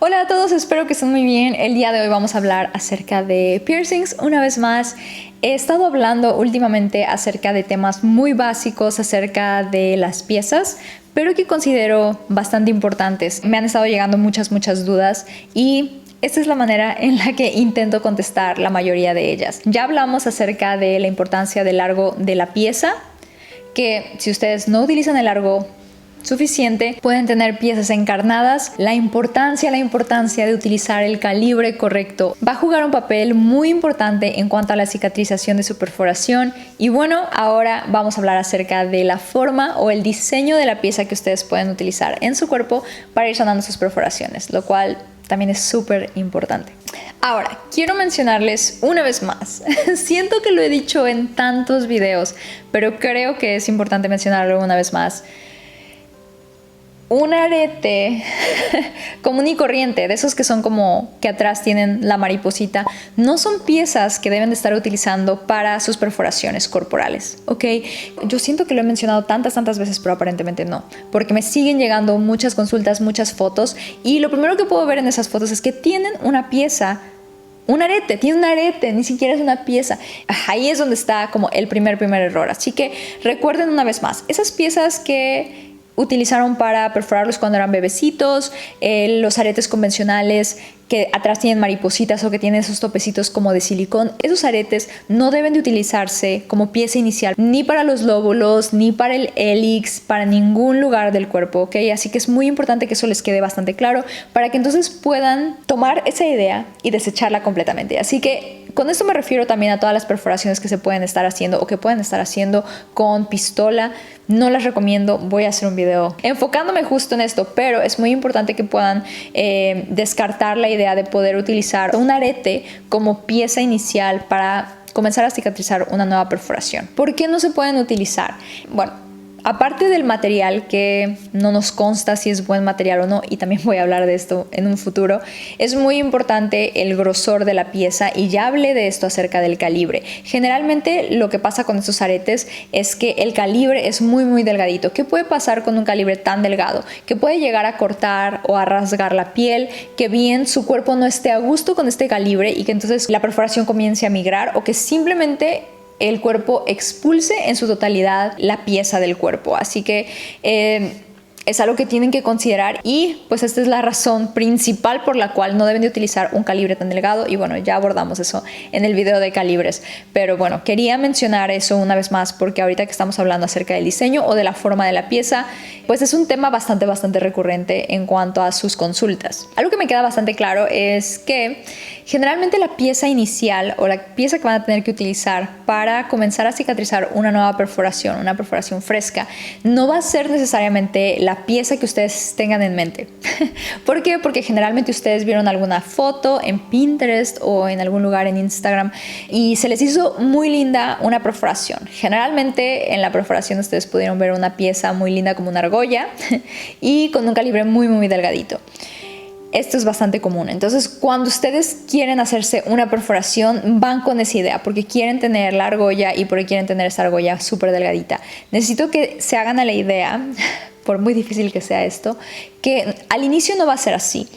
Hola a todos, espero que estén muy bien. El día de hoy vamos a hablar acerca de piercings. Una vez más, he estado hablando últimamente acerca de temas muy básicos acerca de las piezas, pero que considero bastante importantes. Me han estado llegando muchas dudas y esta es la manera en la que intento contestar la mayoría de ellas. Ya hablamos acerca de la importancia del largo de la pieza, que si ustedes no utilizan el largo suficiente, pueden tener piezas encarnadas. La importancia de utilizar el calibre correcto va a jugar un papel muy importante en cuanto a la cicatrización de su perforación. Y bueno, ahora vamos a hablar acerca de la forma o el diseño de la pieza que ustedes pueden utilizar en su cuerpo para ir sanando sus perforaciones, lo cual también es súper importante. Ahora, quiero mencionarles una vez más, siento que lo he dicho en tantos videos, pero creo que es importante mencionarlo una vez más. Un arete común y corriente, de esos que son como que atrás tienen la mariposita, no son piezas que deben de estar utilizando para sus perforaciones corporales, ¿ok? Yo siento que lo he mencionado tantas veces, pero aparentemente no, porque me siguen llegando muchas consultas, muchas fotos, y lo primero que puedo ver en esas fotos es que tienen una pieza. Tiene un arete, ni siquiera es una pieza. Ahí es donde está como el primer error. Así que recuerden una vez más, esas piezas que utilizaron para perforarlos cuando eran bebecitos, los aretes convencionales que atrás tienen maripositas o que tienen esos topecitos como de silicón, esos aretes no deben de utilizarse como pieza inicial ni para los lóbulos, ni para el hélix, para ningún lugar del cuerpo, ¿ok? Así que es muy importante que eso les quede bastante claro para que entonces puedan tomar esa idea y desecharla completamente. Así que con esto me refiero también a todas las perforaciones que se pueden estar haciendo o que pueden estar haciendo con pistola. No las recomiendo, voy a hacer un video enfocándome justo en esto, pero es muy importante que puedan descartar la idea de poder utilizar un arete como pieza inicial para comenzar a cicatrizar una nueva perforación. ¿Por qué no se pueden utilizar? Bueno, aparte del material, que no nos consta si es buen material o no, y también voy a hablar de esto en un futuro, es muy importante el grosor de la pieza, y ya hablé de esto acerca del calibre. Generalmente lo que pasa con estos aretes es que el calibre es muy delgadito. ¿Qué puede pasar con un calibre tan delgado? Que puede llegar a cortar o a rasgar la piel, que bien su cuerpo no esté a gusto con este calibre y que entonces la perforación comience a migrar, o que simplemente el cuerpo expulse en su totalidad la pieza del cuerpo. Así que es algo que tienen que considerar, y pues esta es la razón principal por la cual no deben de utilizar un calibre tan delgado. Y bueno, ya abordamos eso en el video de calibres, pero bueno, quería mencionar eso una vez más porque ahorita que estamos hablando acerca del diseño o de la forma de la pieza, pues es un tema bastante recurrente en cuanto a sus consultas. Algo que me queda bastante claro es que generalmente la pieza inicial o la pieza que van a tener que utilizar para comenzar a cicatrizar una nueva perforación, una perforación fresca, no va a ser necesariamente la pieza que ustedes tengan en mente. ¿Por qué? Porque generalmente ustedes vieron alguna foto en Pinterest o en algún lugar en Instagram y se les hizo muy linda una perforación. Generalmente en la perforación ustedes pudieron ver una pieza muy linda como una argolla y con un calibre muy delgadito. Esto es bastante común. Entonces, cuando ustedes quieren hacerse una perforación, van con esa idea porque quieren tener la argolla y porque quieren tener esa argolla súper delgadita. Necesito que se hagan a la idea, por muy difícil que sea esto, que al inicio no va a ser así.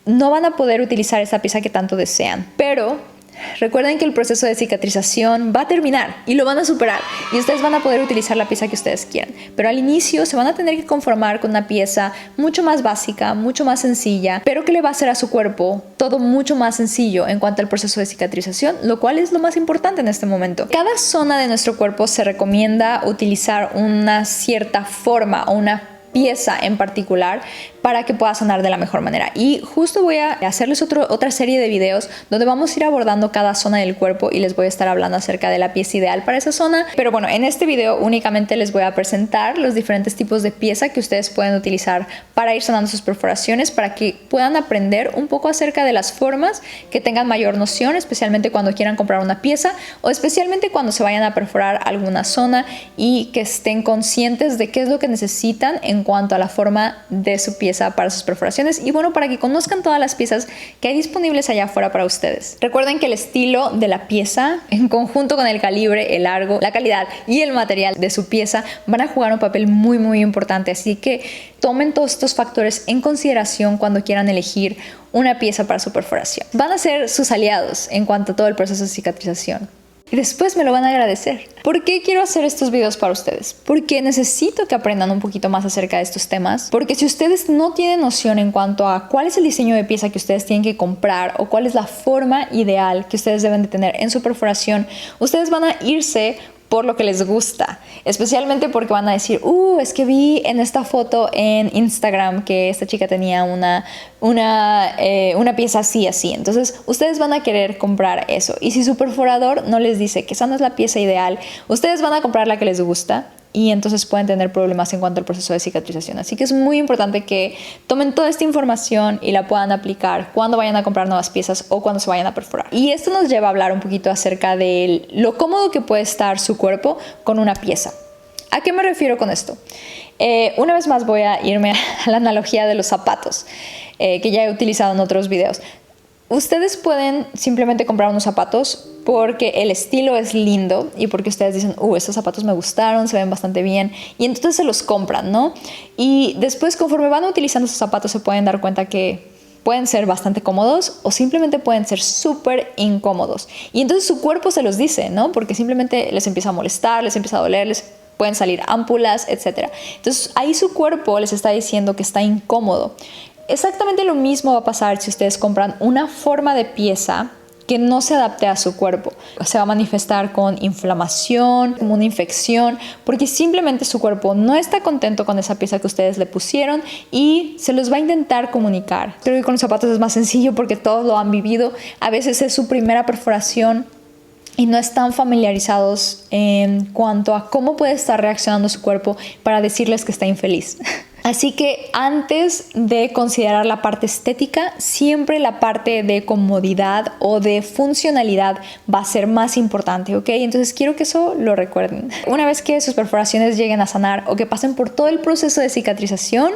No van a poder utilizar esa pieza que tanto desean, pero recuerden que el proceso de cicatrización va a terminar y lo van a superar, y ustedes van a poder utilizar la pieza que ustedes quieran, pero al inicio se van a tener que conformar con una pieza mucho más básica, mucho más sencilla, pero que le va a hacer a su cuerpo todo mucho más sencillo en cuanto al proceso de cicatrización, lo cual es lo más importante en este momento. Cada zona de nuestro cuerpo se recomienda utilizar una cierta forma o una pieza en particular para que pueda sanar de la mejor manera, y justo voy a hacerles otra serie de videos donde vamos a ir abordando cada zona del cuerpo y les voy a estar hablando acerca de la pieza ideal para esa zona. Pero bueno, en este video únicamente les voy a presentar los diferentes tipos de pieza que ustedes pueden utilizar para ir sanando sus perforaciones, para que puedan aprender un poco acerca de las formas, que tengan mayor noción, especialmente cuando quieran comprar una pieza o especialmente cuando se vayan a perforar alguna zona, y que estén conscientes de qué es lo que necesitan en en cuanto a la forma de su pieza para sus perforaciones y bueno, para que conozcan todas las piezas que hay disponibles allá afuera para ustedes. Recuerden que el estilo de la pieza, en conjunto con el calibre, el largo, la calidad y el material de su pieza, van a jugar un papel muy importante, así que tomen todos estos factores en consideración cuando quieran elegir una pieza para su perforación. Van a ser sus aliados en cuanto a todo el proceso de cicatrización. Y después me lo van a agradecer. ¿Por qué quiero hacer estos videos para ustedes? Porque necesito que aprendan un poquito más acerca de estos temas. Porque si ustedes no tienen noción en cuanto a cuál es el diseño de pieza que ustedes tienen que comprar o cuál es la forma ideal que ustedes deben de tener en su perforación, ustedes van a irse por lo que les gusta, especialmente porque van a decir, es que vi en esta foto en Instagram que esta chica tenía una pieza así, entonces ustedes van a querer comprar eso, y si su perforador no les dice que esa no es la pieza ideal, ustedes van a comprar la que les gusta y entonces pueden tener problemas en cuanto al proceso de cicatrización. Así que es muy importante que tomen toda esta información y la puedan aplicar cuando vayan a comprar nuevas piezas o cuando se vayan a perforar. Y esto nos lleva a hablar un poquito acerca de lo cómodo que puede estar su cuerpo con una pieza. ¿A qué me refiero con esto? Una vez más voy a irme a la analogía de los zapatos, que ya he utilizado en otros videos. Ustedes pueden simplemente comprar unos zapatos porque el estilo es lindo y porque ustedes dicen, estos zapatos me gustaron, se ven bastante bien, y entonces se los compran, ¿no? Y después, conforme van utilizando esos zapatos, se pueden dar cuenta que pueden ser bastante cómodos o simplemente pueden ser súper incómodos. Y entonces su cuerpo se los dice, ¿no? Porque simplemente les empieza a molestar, les empieza a doler, les pueden salir ámpulas, etc. Entonces ahí su cuerpo les está diciendo que está incómodo. Exactamente lo mismo va a pasar si ustedes compran una forma de pieza que no se adapte a su cuerpo. Se va a manifestar con inflamación, como una infección, porque simplemente su cuerpo no está contento con esa pieza que ustedes le pusieron y se los va a intentar comunicar. Creo que con los zapatos es más sencillo porque todos lo han vivido. A veces es su primera perforación y no están familiarizados en cuanto a cómo puede estar reaccionando su cuerpo para decirles que está infeliz. Así que antes de considerar la parte estética, siempre la parte de comodidad o de funcionalidad va a ser más importante, ¿ok? Entonces quiero que eso lo recuerden. Una vez que sus perforaciones lleguen a sanar o que pasen por todo el proceso de cicatrización,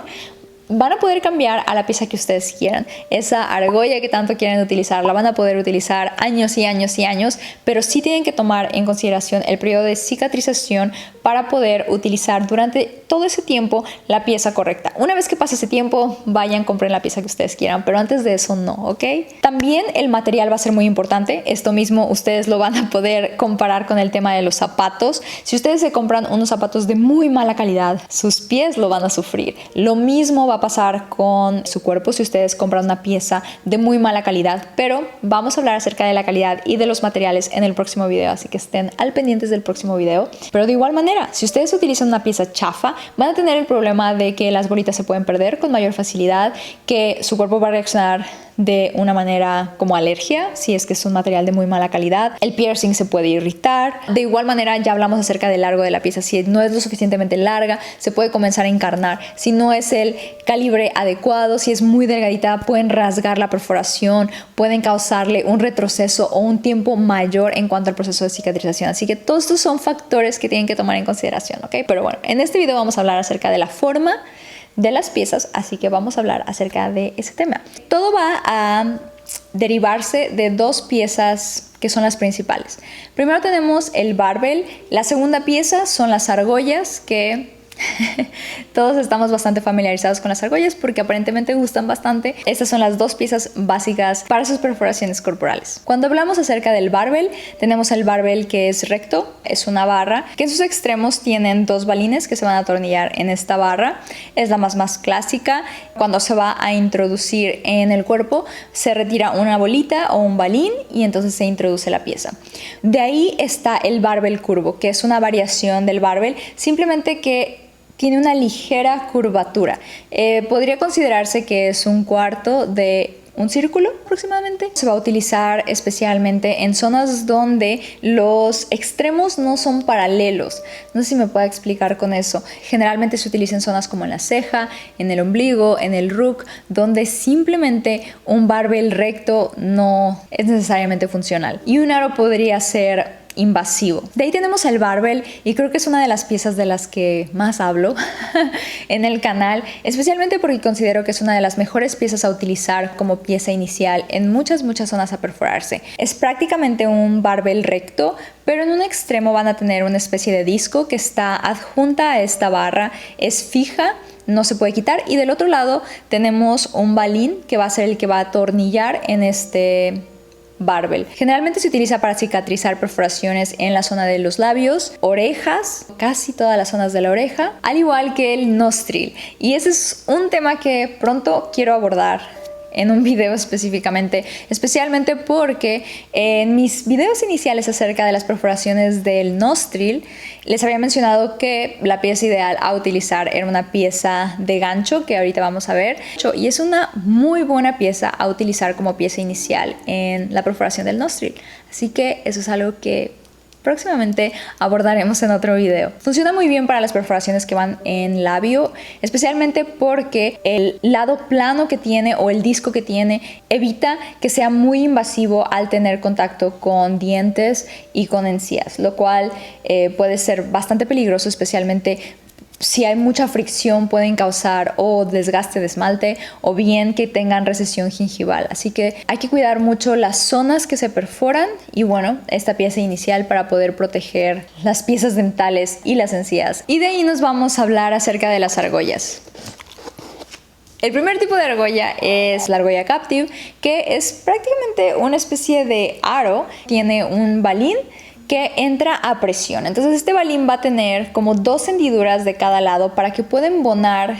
van a poder cambiar a la pieza que ustedes quieran. Esa argolla que tanto quieren utilizar, la van a poder utilizar años y años y años, pero sí tienen que tomar en consideración el periodo de cicatrización para poder utilizar durante todo ese tiempo la pieza correcta. Una vez que pase ese tiempo, vayan, compren la pieza que ustedes quieran, pero antes de eso no, ¿ok? También el material va a ser muy importante. Esto mismo ustedes lo van a poder comparar con el tema de los zapatos. Si ustedes se compran unos zapatos de muy mala calidad, sus pies lo van a sufrir. Lo mismo va a pasar con su cuerpo si ustedes compran una pieza de muy mala calidad, pero vamos a hablar acerca de la calidad y de los materiales en el próximo video, así que estén al pendientes del próximo video. Pero de igual manera, si ustedes utilizan una pieza chafa, van a tener el problema de que las bolitas se pueden perder con mayor facilidad, que su cuerpo va a reaccionar de una manera como alergia, si es que es un material de muy mala calidad. El piercing se puede irritar. De igual manera, ya hablamos acerca del largo de la pieza. Si no es lo suficientemente larga, se puede comenzar a encarnar. Si no es el calibre adecuado, si es muy delgadita, pueden rasgar la perforación, pueden causarle un retroceso o un tiempo mayor en cuanto al proceso de cicatrización. Así que todos estos son factores que tienen que tomar en consideración, ¿ok? Pero bueno, en este video vamos a hablar acerca de la forma de las piezas, así que vamos a hablar acerca de ese tema. Todo va a derivarse de dos piezas que son las principales. Primero tenemos el barbell, la segunda pieza son las argollas, que todos estamos bastante familiarizados con las argollas porque aparentemente gustan bastante. Estas son las dos piezas básicas para sus perforaciones corporales. Cuando hablamos acerca del barbell, tenemos el barbell que es recto, es una barra que en sus extremos tienen dos balines que se van a atornillar en esta barra. Es la más clásica. Cuando se va a introducir en el cuerpo, se retira una bolita o un balín y entonces se introduce la pieza. De ahí está el barbell curvo, que es una variación del barbell, simplemente que tiene una ligera curvatura. Podría considerarse que es un cuarto de un círculo aproximadamente. Se va a utilizar especialmente en zonas donde los extremos no son paralelos. No sé si me puedo explicar con eso. Generalmente se utiliza en zonas como en la ceja, en el ombligo, en el ruc, donde simplemente un barbell recto no es necesariamente funcional. Y un aro podría ser invasivo. De ahí tenemos el barbel y creo que es una de las piezas de las que más hablo en el canal, especialmente porque considero que es una de las mejores piezas a utilizar como pieza inicial en muchas zonas a perforarse. Es prácticamente un barbel recto, pero en un extremo van a tener una especie de disco que está adjunta a esta barra, es fija, no se puede quitar, y del otro lado tenemos un balín que va a ser el que va a atornillar en este barbel. Generalmente se utiliza para cicatrizar perforaciones en la zona de los labios, orejas, casi todas las zonas de la oreja, al igual que el nostril. Y ese es un tema que pronto quiero abordar en un video específicamente, especialmente porque en mis videos iniciales acerca de las perforaciones del nostril les había mencionado que la pieza ideal a utilizar era una pieza de gancho, que ahorita vamos a ver, y es una muy buena pieza a utilizar como pieza inicial en la perforación del nostril. Así que eso es algo que próximamente abordaremos en otro video. Funciona muy bien para las perforaciones que van en labio, especialmente porque el lado plano que tiene o el disco que tiene evita que sea muy invasivo al tener contacto con dientes y con encías, lo cual puede ser bastante peligroso, especialmente si hay mucha fricción. Pueden causar o desgaste de esmalte o bien que tengan recesión gingival. Así que hay que cuidar mucho las zonas que se perforan y bueno, esta pieza inicial para poder proteger las piezas dentales y las encías. Y de ahí nos vamos a hablar acerca de las argollas. El primer tipo de argolla es la argolla Captive, que es prácticamente una especie de aro. Tiene un balín que entra a presión. Entonces este balín va a tener como 2 hendiduras de cada lado para que pueda embonar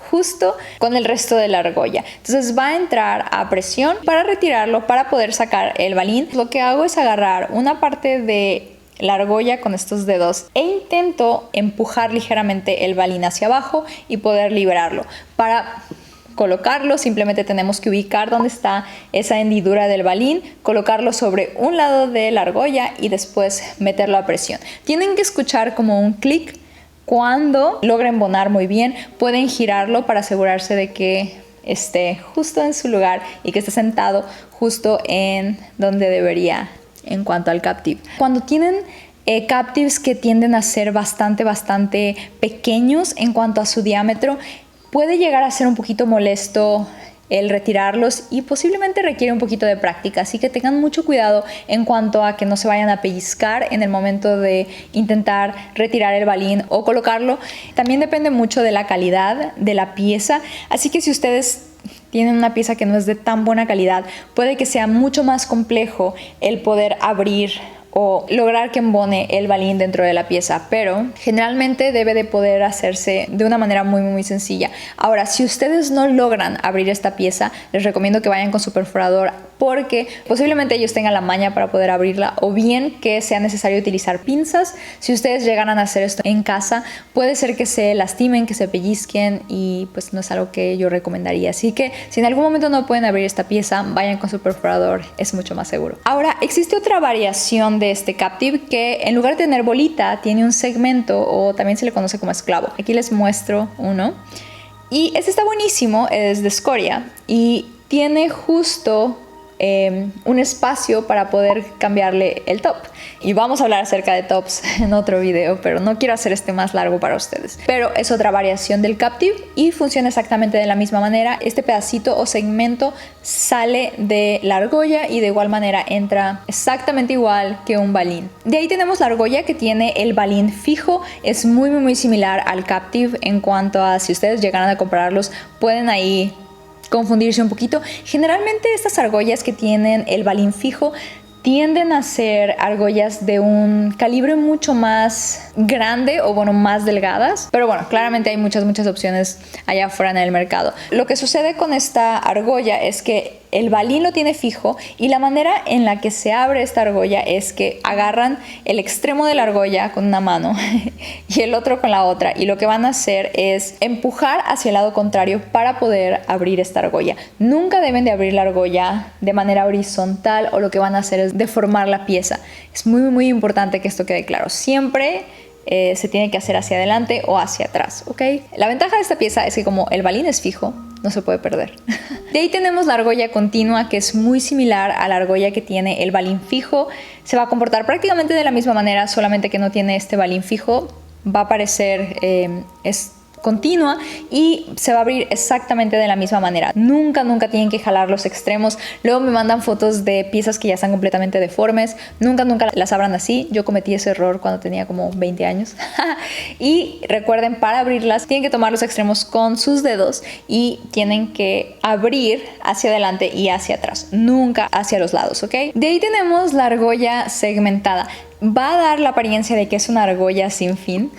justo con el resto de la argolla. Entonces va a entrar a presión para retirarlo, para poder sacar el balín. Lo que hago es agarrar una parte de la argolla con estos dedos e intento empujar ligeramente el balín hacia abajo y poder liberarlo. Para colocarlo simplemente tenemos que ubicar dónde está esa hendidura del balín, colocarlo sobre un lado de la argolla y después meterlo a presión. Tienen que escuchar como un clic cuando logren embonar muy bien. Pueden girarlo para asegurarse de que esté justo en su lugar y que esté sentado justo en donde debería en cuanto al Captive. Cuando tienen Captives que tienden a ser bastante pequeños en cuanto a su diámetro, puede llegar a ser un poquito molesto el retirarlos y posiblemente requiere un poquito de práctica, así que tengan mucho cuidado en cuanto a que no se vayan a pellizcar en el momento de intentar retirar el balín o colocarlo. También depende mucho de la calidad de la pieza, así que si ustedes tienen una pieza que no es de tan buena calidad, puede que sea mucho más complejo el poder abrir o lograr que embone el balín dentro de la pieza, pero generalmente debe de poder hacerse de una manera muy sencilla. Ahora, si ustedes no logran abrir esta pieza, les recomiendo que vayan con su perforador, porque posiblemente ellos tengan la maña para poder abrirla, o bien que sea necesario utilizar pinzas. Si ustedes llegaran a hacer esto en casa, puede ser que se lastimen, que se pellizquen, y pues no es algo que yo recomendaría. Así que si en algún momento no pueden abrir esta pieza, vayan con su perforador, es mucho más seguro. Ahora, existe otra variación de este Captive que en lugar de tener bolita tiene un segmento, o también se le conoce como esclavo. Aquí les muestro uno y este está buenísimo, es de escoria y tiene justo un espacio para poder cambiarle el top, y vamos a hablar acerca de tops en otro video, pero no quiero hacer este más largo para ustedes. Pero es otra variación del Captive y funciona exactamente de la misma manera. Este pedacito o segmento sale de la argolla y de igual manera entra exactamente igual que un balín. De ahí tenemos la argolla que tiene el balín fijo. Es muy similar al Captive en cuanto a si ustedes llegaran a comprarlos, pueden ahí confundirse un poquito. Generalmente estas argollas que tienen el balín fijo tienden a ser argollas de un calibre mucho más grande, o bueno, más delgadas, pero bueno, claramente hay muchas opciones allá afuera en el mercado. Lo que sucede con esta argolla es que el balín lo tiene fijo, y la manera en la que se abre esta argolla es que agarran el extremo de la argolla con una mano y el otro con la otra, y lo que van a hacer es empujar hacia el lado contrario para poder abrir esta argolla. Nunca deben de abrir la argolla de manera horizontal, o lo que van a hacer es deformar la pieza. Es muy importante que esto quede claro. Siempre se tiene que hacer hacia adelante o hacia atrás, ¿ok? La ventaja de esta pieza es que como el balín es fijo, no se puede perder. De ahí tenemos la argolla continua, que es muy similar a la argolla que tiene el balín fijo. Se va a comportar prácticamente de la misma manera, solamente que no tiene este balín fijo. Va a parecer, es continua y se va a abrir exactamente de la misma manera. Nunca tienen que jalar los extremos. Luego me mandan fotos de piezas que ya están completamente deformes. Nunca las abran así. Yo cometí ese error cuando tenía como 20 años. Y recuerden, para abrirlas tienen que tomar los extremos con sus dedos y tienen que abrir hacia adelante y hacia atrás, nunca hacia los lados, ¿ok? De ahí tenemos la argolla segmentada. Va a dar la apariencia de que es una argolla sin fin,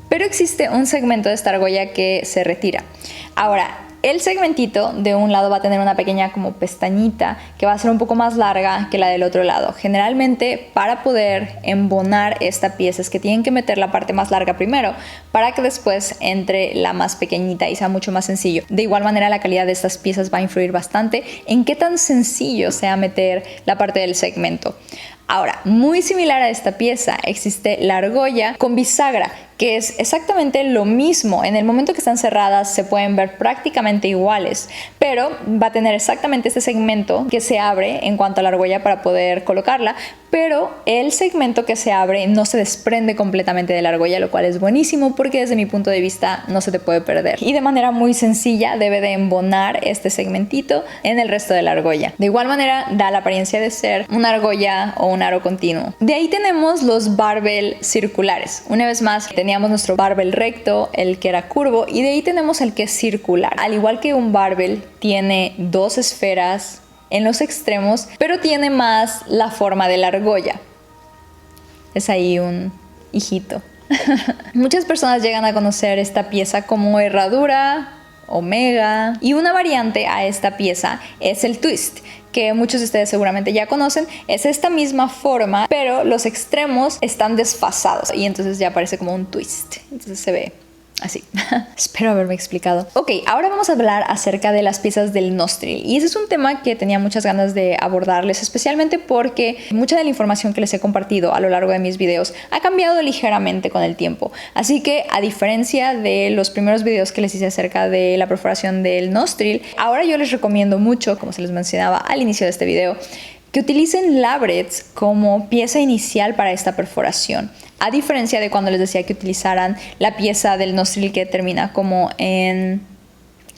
pero existe un segmento de esta argolla que se retira. Ahora, el segmentito de un lado va a tener una pequeña como pestañita que va a ser un poco más larga que la del otro lado. Generalmente, para poder embonar esta pieza es que tienen que meter la parte más larga primero para que después entre la más pequeñita y sea mucho más sencillo. De igual manera, la calidad de estas piezas va a influir bastante en qué tan sencillo sea meter la parte del segmento. Ahora, muy similar a esta pieza, existe la argolla con bisagra, que es exactamente lo mismo. En el momento que están cerradas se pueden ver prácticamente iguales, pero va a tener exactamente este segmento que se abre en cuanto a la argolla para poder colocarla, pero el segmento que se abre no se desprende completamente de la argolla, lo cual es buenísimo porque desde mi punto de vista no se te puede perder. Y de manera muy sencilla debe de embonar este segmentito en el resto de la argolla. De igual manera da la apariencia de ser una argolla o un aro continuo. De ahí tenemos los barbel circulares. Una vez más, teníamos nuestro barbel recto, el que era curvo, y de ahí tenemos el que es circular. Al igual que un barbel, tiene dos esferas en los extremos, pero tiene más la forma de la argolla. Es ahí un hijito. Muchas personas llegan a conocer esta pieza como herradura, omega, y una variante a esta pieza es el twist, que muchos de ustedes seguramente ya conocen. Es esta misma forma, pero los extremos están desfasados y entonces ya parece como un twist. Entonces se ve así. Espero haberme explicado. Ok, ahora vamos a hablar acerca de las piezas del nostril. Y ese es un tema que tenía muchas ganas de abordarles, especialmente porque mucha de la información que les he compartido a lo largo de mis videos ha cambiado ligeramente con el tiempo. Así que, a diferencia de los primeros videos que les hice acerca de la perforación del nostril, ahora yo les recomiendo mucho, como se les mencionaba al inicio de este video, que utilicen labrets como pieza inicial para esta perforación. A diferencia de cuando les decía que utilizaran la pieza del nostril que termina como en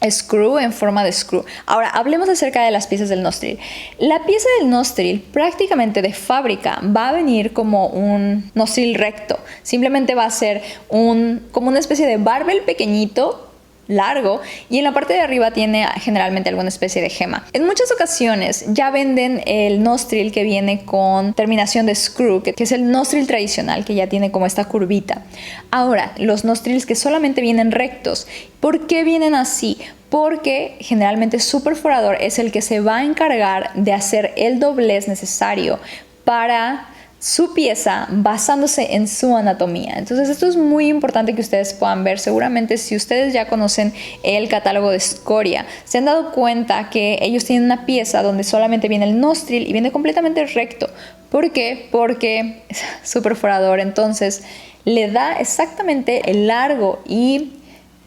screw, en forma de screw. Ahora, hablemos acerca de las piezas del nostril. La pieza del nostril prácticamente de fábrica va a venir como un nostril recto. Simplemente va a ser como una especie de barbel pequeñito, largo, y en la parte de arriba tiene generalmente alguna especie de gema. En muchas ocasiones ya venden el nostril que viene con terminación de screw, que es el nostril tradicional, que ya tiene como esta curvita. Ahora, los nostrils que solamente vienen rectos, ¿por qué vienen así? Porque generalmente su perforador es el que se va a encargar de hacer el doblez necesario para su pieza basándose en su anatomía. Entonces esto es muy importante que ustedes puedan ver. Seguramente si ustedes ya conocen el catálogo de Scoria, se han dado cuenta que ellos tienen una pieza donde solamente viene el nostril y viene completamente recto. ¿Por qué? Porque su perforador entonces le da exactamente el largo y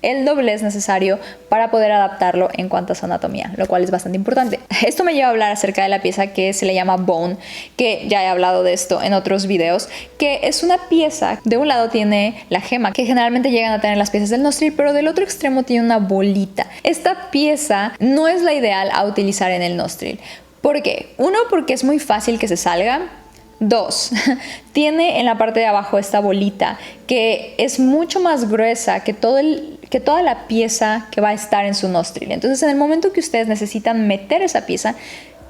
el doblez necesario para poder adaptarlo en cuanto a su anatomía, lo cual es bastante importante. Esto me lleva a hablar acerca de la pieza que se le llama bone, que ya he hablado de esto en otros videos, que es una pieza, de un lado tiene la gema, que generalmente llegan a tener las piezas del nostril, pero del otro extremo tiene una bolita. Esta pieza no es la ideal a utilizar en el nostril. ¿Por qué? Uno, porque es muy fácil que se salga. Dos, tiene en la parte de abajo esta bolita que es mucho más gruesa que toda la pieza que va a estar en su nostril. Entonces, en el momento que ustedes necesitan meter esa pieza,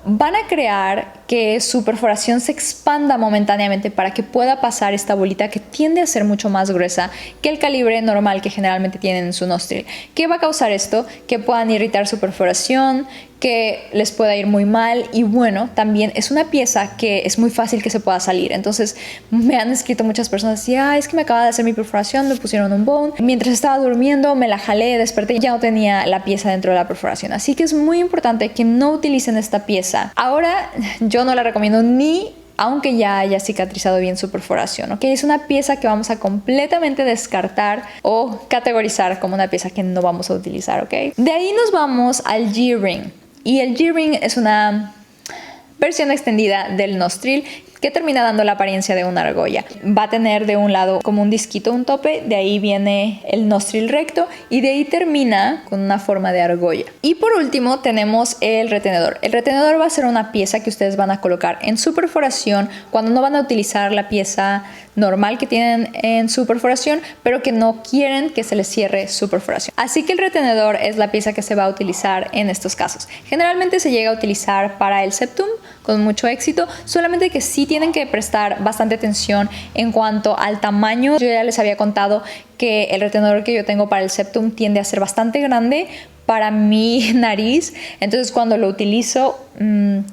van a crear que su perforación se expanda momentáneamente para que pueda pasar esta bolita que tiende a ser mucho más gruesa que el calibre normal que generalmente tienen en su nostril. ¿Qué va a causar esto? Que puedan irritar su perforación, que les pueda ir muy mal, y bueno, también es una pieza que es muy fácil que se pueda salir. Entonces me han escrito muchas personas y es que me acaba de hacer mi perforación, me pusieron un bone, mientras estaba durmiendo me la jalé, desperté y ya no tenía la pieza dentro de la perforación. Así que es muy importante que no utilicen esta pieza. Ahora yo no la recomiendo ni aunque ya haya cicatrizado bien su perforación, ¿ok? Es una pieza que vamos a completamente descartar o categorizar como una pieza que no vamos a utilizar, ¿ok? De ahí nos vamos al G-ring. Y el G-ring es una versión extendida del nostril que termina dando la apariencia de una argolla. Va a tener de un lado como un disquito, un tope, de ahí viene el nostril recto y de ahí termina con una forma de argolla. Y por último tenemos el retenedor. El retenedor va a ser una pieza que ustedes van a colocar en su perforación cuando no van a utilizar la pieza normal que tienen en su perforación, pero que no quieren que se les cierre su perforación. Así que el retenedor es la pieza que se va a utilizar en estos casos. Generalmente se llega a utilizar para el septum con mucho éxito, solamente que sí tienen que prestar bastante atención en cuanto al tamaño. Yo ya les había contado que el retenedor que yo tengo para el septum tiende a ser bastante grande para mi nariz, entonces cuando lo utilizo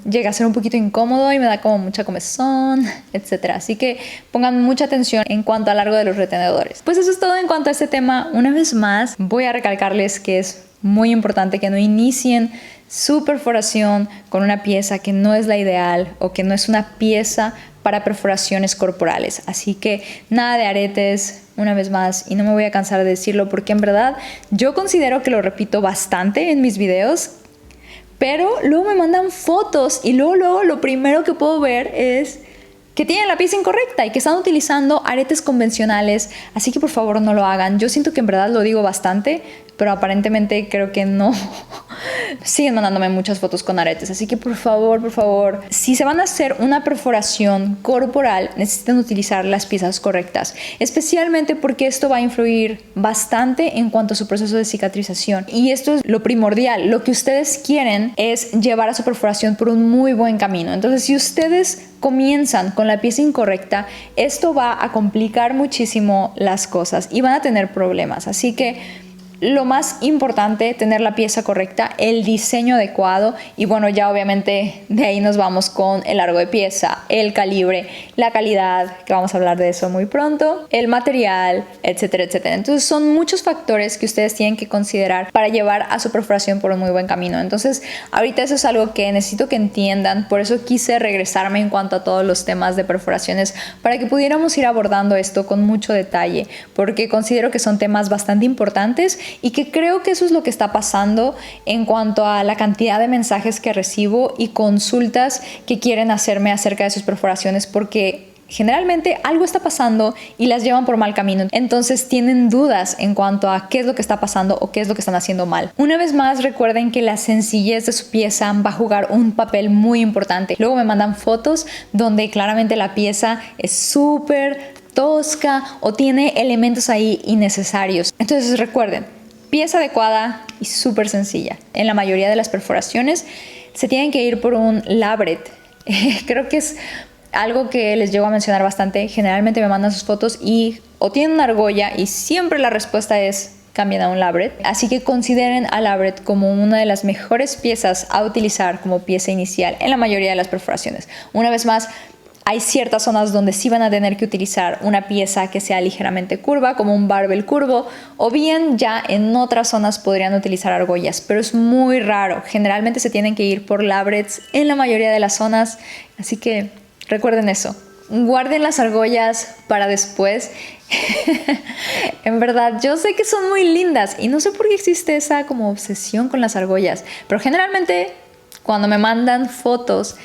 llega a ser un poquito incómodo y me da como mucha comezón, etcétera. Así que pongan mucha atención en cuanto al largo de los retenedores. Pues eso es todo en cuanto a este tema. Una vez más voy a recalcarles que es muy importante que no inicien su perforación con una pieza que no es la ideal o que no es una pieza para perforaciones corporales. Así que nada de aretes, una vez más, y no me voy a cansar de decirlo porque en verdad yo considero que lo repito bastante en mis videos, pero luego me mandan fotos y luego lo primero que puedo ver es que tienen la pieza incorrecta y que están utilizando aretes convencionales, así que por favor no lo hagan. Yo siento que en verdad lo digo bastante, pero aparentemente creo que no. Siguen mandándome muchas fotos con aretes, así que por favor, si se van a hacer una perforación corporal, necesitan utilizar las piezas correctas, especialmente porque esto va a influir bastante en cuanto a su proceso de cicatrización. Y esto es lo primordial. Lo que ustedes quieren es llevar a su perforación por un muy buen camino. Entonces, si ustedes comienzan con la pieza incorrecta, esto va a complicar muchísimo las cosas y van a tener problemas. Así que lo más importante, tener la pieza correcta, el diseño adecuado y bueno, ya obviamente de ahí nos vamos con el largo de pieza, el calibre, la calidad, que vamos a hablar de eso muy pronto, el material, etcétera, etcétera. Entonces son muchos factores que ustedes tienen que considerar para llevar a su perforación por un muy buen camino. Entonces ahorita eso es algo que necesito que entiendan, por eso quise regresarme en cuanto a todos los temas de perforaciones para que pudiéramos ir abordando esto con mucho detalle, porque considero que son temas bastante importantes y que creo que eso es lo que está pasando en cuanto a la cantidad de mensajes que recibo y consultas que quieren hacerme acerca de sus perforaciones, porque generalmente algo está pasando y las llevan por mal camino. Entonces tienen dudas en cuanto a qué es lo que está pasando o qué es lo que están haciendo mal. Una vez más, recuerden que la sencillez de su pieza va a jugar un papel muy importante. Luego me mandan fotos donde claramente la pieza es súper tosca o tiene elementos ahí innecesarios. Entonces recuerden, pieza adecuada y súper sencilla. En la mayoría de las perforaciones se tienen que ir por un labret. Creo que es algo que les llego a mencionar bastante. Generalmente me mandan sus fotos y o tienen una argolla y siempre la respuesta es cambien a un labret. Así que consideren al labret como una de las mejores piezas a utilizar como pieza inicial en la mayoría de las perforaciones. Una vez más, hay ciertas zonas donde sí van a tener que utilizar una pieza que sea ligeramente curva, como un barbel curvo, o bien ya en otras zonas podrían utilizar argollas, pero es muy raro. Generalmente se tienen que ir por labrets en la mayoría de las zonas, así que recuerden eso. Guarden las argollas para después. En verdad, yo sé que son muy lindas y no sé por qué existe esa como obsesión con las argollas, pero generalmente cuando me mandan fotos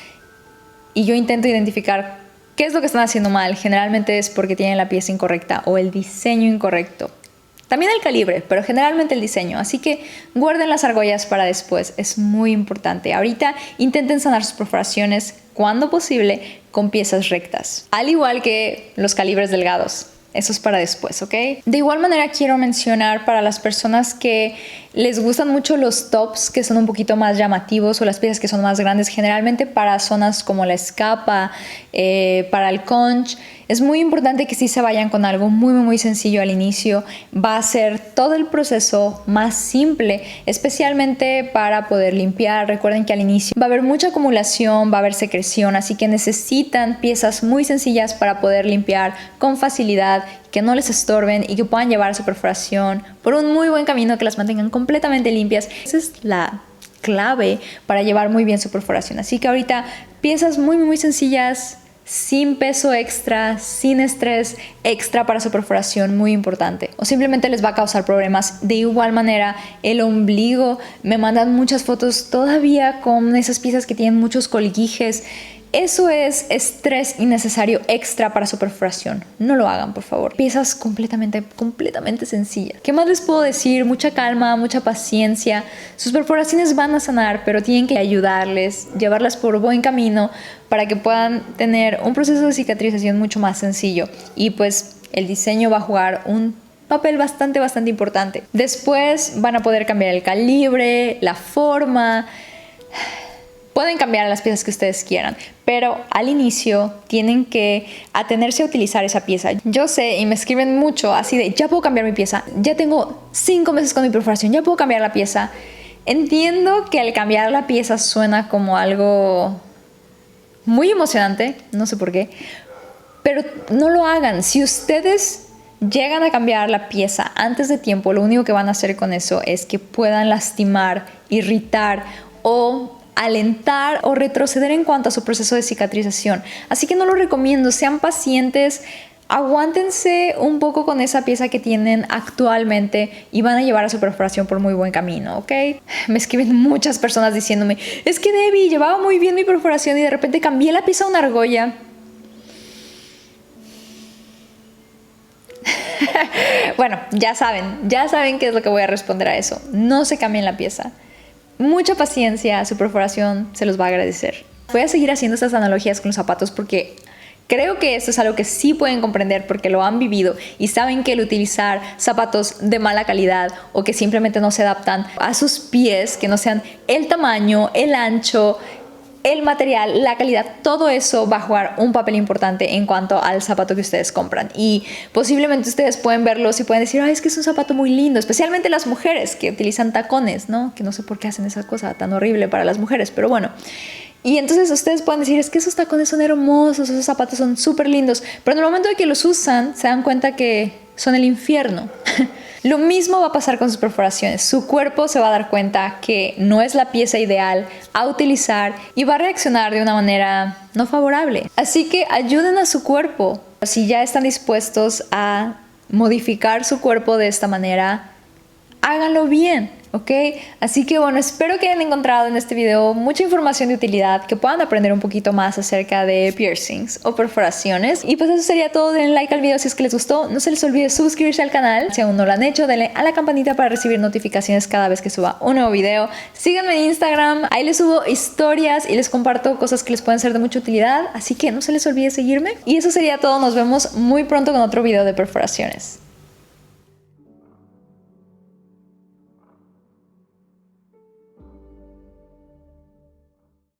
y yo intento identificar qué es lo que están haciendo mal, generalmente es porque tienen la pieza incorrecta o el diseño incorrecto. También el calibre, pero generalmente el diseño. Así que guarden las argollas para después, es muy importante. Ahorita intenten sanar sus perforaciones cuando posible con piezas rectas, al igual que los calibres delgados. Eso es para después, ¿ok? De igual manera quiero mencionar para las personas que les gustan mucho los tops que son un poquito más llamativos o las piezas que son más grandes, generalmente para zonas como la escapa, para el conch, es muy importante que sí se vayan con algo muy sencillo al inicio. Va a ser todo el proceso más simple, especialmente para poder limpiar. Recuerden que al inicio va a haber mucha acumulación, va a haber secreción, así que necesitan piezas muy sencillas para poder limpiar con facilidad, que no les estorben y que puedan llevar su perforación por un muy buen camino, que las mantengan completamente limpias. Esa es la clave para llevar muy bien su perforación. Así que ahorita piezas muy sencillas, sin peso extra, sin estrés extra para su perforación, muy importante. O simplemente les va a causar problemas. De igual manera, el ombligo, me mandan muchas fotos todavía con esas piezas que tienen muchos colguijes. Eso es estrés innecesario extra para su perforación. No lo hagan, por favor. Piezas completamente sencillas. ¿Qué más les puedo decir? Mucha calma, mucha paciencia. Sus perforaciones van a sanar, pero tienen que ayudarles, llevarlas por buen camino para que puedan tener un proceso de cicatrización mucho más sencillo. Y pues el diseño va a jugar un papel bastante importante. Después van a poder cambiar el calibre, la forma. Pueden cambiar las piezas que ustedes quieran, pero al inicio tienen que atenerse a utilizar esa pieza. Yo sé, y me escriben mucho así de, ya puedo cambiar mi pieza, ya tengo 5 meses con mi perforación, ya puedo cambiar la pieza. Entiendo que al cambiar la pieza suena como algo muy emocionante, no sé por qué, pero no lo hagan. Si ustedes llegan a cambiar la pieza antes de tiempo, lo único que van a hacer con eso es que puedan lastimar, irritar o alentar o retroceder en cuanto a su proceso de cicatrización. Así que no lo recomiendo, sean pacientes, aguántense un poco con esa pieza que tienen actualmente y van a llevar a su perforación por muy buen camino, ¿ok? Me escriben muchas personas diciéndome, es que Debbie, llevaba muy bien mi perforación y de repente cambié la pieza a una argolla. Bueno, ya saben qué es lo que voy a responder a eso. No se cambien la pieza. Mucha paciencia, su perforación se los va a agradecer. Voy a seguir haciendo estas analogías con los zapatos porque creo que esto es algo que sí pueden comprender porque lo han vivido y saben que el utilizar zapatos de mala calidad o que simplemente no se adaptan a sus pies, que no sean el tamaño, el ancho, el material, la calidad, todo eso va a jugar un papel importante en cuanto al zapato que ustedes compran. Y posiblemente ustedes pueden verlos y pueden decir, ay, es que es un zapato muy lindo, especialmente las mujeres que utilizan tacones, ¿no? Que no sé por qué hacen esa cosa tan horrible para las mujeres, pero bueno. Y entonces ustedes pueden decir, es que esos tacones son hermosos, esos zapatos son súper lindos, pero en el momento de que los usan, se dan cuenta que son el infierno. Lo mismo va a pasar con sus perforaciones. Su cuerpo se va a dar cuenta que no es la pieza ideal a utilizar y va a reaccionar de una manera no favorable. Así que ayuden a su cuerpo. Si ya están dispuestos a modificar su cuerpo de esta manera, háganlo bien, ¿ok? Así que bueno, espero que hayan encontrado en este video mucha información de utilidad, que puedan aprender un poquito más acerca de piercings o perforaciones. Y pues eso sería todo. Denle like al video si es que les gustó. No se les olvide suscribirse al canal. Si aún no lo han hecho, denle a la campanita para recibir notificaciones cada vez que suba un nuevo video. Síganme en Instagram. Ahí les subo historias y les comparto cosas que les pueden ser de mucha utilidad. Así que no se les olvide seguirme. Y eso sería todo. Nos vemos muy pronto con otro video de perforaciones.